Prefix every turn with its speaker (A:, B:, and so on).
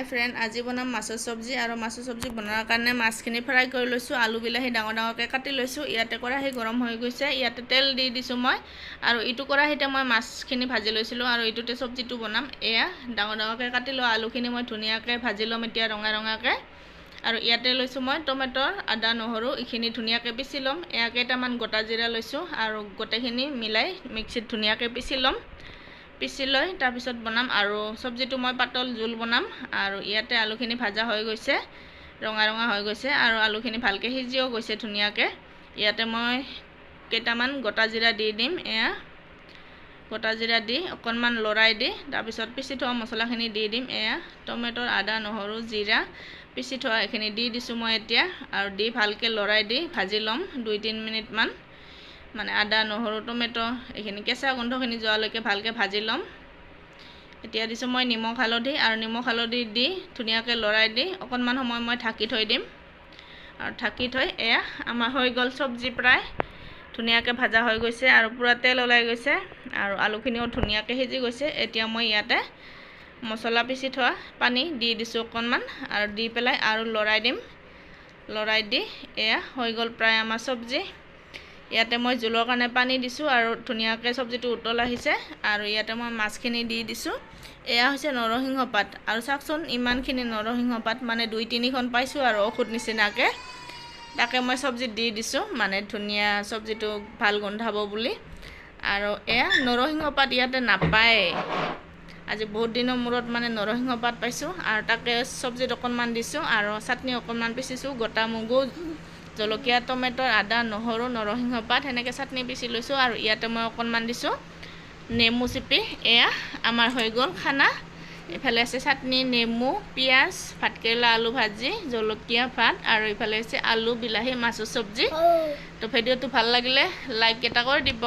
A: হাই friend, আজি বনাম মাছৰ চব্জি আৰু মাছৰ চব্জি বনোৱাৰ কাৰণে মাছখিনি ফ্ৰাই কৰি লৈছোঁ। আলু বিলাহী ডাঙৰ ডাঙৰকৈ কাটি লৈছোঁ। ইয়াতে কেৰাহী গৰম হৈ গৈছে, ইয়াতে তেল দি দিছোঁ মই। আৰু ইটো কেৰাহীতে মই মাছখিনি ভাজি লৈছিলোঁ আৰু ইটোতে চব্জিটো বনাম। এয়া ডাঙৰ ডাঙৰকৈ কাটি লোৱা আলুখিনি মই ধুনীয়াকৈ ভাজি ল'ম এতিয়া ৰঙা ৰঙাকৈ। আৰু ইয়াতে লৈছোঁ মই টমেটৰ, আদা নহৰু এইখিনি ধুনীয়াকৈ পিচি ল'ম। এয়া কেইটামান গোটা জিৰা লৈছোঁ আৰু গোটেইখিনি মিলাই মিক্সিত ধুনীয়াকৈ পিচি ল'ম। পিচি লৈ তাৰপিছত বনাম আৰু চব্জিটো মই পাতল জোল বনাম। আৰু ইয়াতে আলুখিনি ভাজা হৈ গৈছে, ৰঙা ৰঙা হৈ গৈছে আৰু আলুখিনি ভালকৈ সিজিও গৈছে ধুনীয়াকৈ। ইয়াতে মই কেইটামান গোটা জিৰা দি দিম। এয়া গোটা জিৰা দি অকণমান লৰাই দি তাৰপিছত পিচি থোৱা মছলাখিনি দি দিম। এয়া টমেটৰ, আদা নহৰু জিৰা পিচি থোৱা এইখিনি দি দিছোঁ মই এতিয়া। আৰু দি ভালকৈ লৰাই দি ভাজি ল'ম 2-3 মিনিটমান। মানে আদা নহৰু টমেটো এইখিনি কেঁচা গোন্ধখিনি যোৱালৈকে ভালকৈ ভাজি ল'ম। এতিয়া দিছোঁ মই নিমখ হালধি আৰু নিমখ হালধি দি ধুনীয়াকৈ লৰাই দি অকণমান সময় মই ঢাকি থৈ দিম। আৰু ঢাকি থৈ এয়া আমাৰ হৈ গ'ল চব্জি প্ৰায় ধুনীয়াকৈ ভাজা হৈ গৈছে আৰু পূৰা তেল ওলাই গৈছে আৰু আলুখিনিও ধুনীয়াকৈ সিজি গৈছে। এতিয়া মই ইয়াতে মছলা পিচি থোৱা পানী দি দিছোঁ অকণমান আৰু দি পেলাই আৰু লৰাই দিম। লৰাই দি এয়া হৈ গ'ল প্ৰায় আমাৰ চব্জি। ইয়াতে মই জোলৰ কাৰণে পানী দিছোঁ আৰু ধুনীয়াকৈ চব্জিটো উতল আহিছে। আৰু ইয়াতে মই মাছখিনি দি দিছোঁ। এয়া হৈছে নৰসিংহ পাত আৰু চাওকচোন ইমানখিনি নৰসিংহ পাত মানে 2-3খন পাইছোঁ আৰু ঔষধ নিচিনাকৈ। তাকে মই চব্জিত দি দিছোঁ মানে ধুনীয়া চব্জিটো ভাল গোন্ধাব বুলি। আৰু এয়া নৰসিংহ পাত ইয়াতে নাপায়, আজি বহুত দিনৰ মূৰত মানে নৰসিংহ পাত পাইছোঁ আৰু তাকে চব্জিত অকণমান দিছোঁ। আৰু চাটনি অকণমান পিচিছোঁ, গোটা মগু জলকীয়া টমেটৰ আদা নহৰু নৰসিংহ পাত সেনেকৈ চাটনি পিচি লৈছোঁ। আৰু ইয়াতে মই অকণমান দিছোঁ নেমু চিপি। এয়া আমাৰ হৈ গ'ল খানা। এইফালে আছে চাটনি, নেমু, পিঁয়াজ, ভাতকেৰেলা আলু ভাজি, জলকীয়া ভাত আৰু এইফালে হৈছে আলু বিলাহী মাছৰ চব্জি। তো ভিডিঅ'টো ভাল লাগিলে লাইক এটা কৰি দিব।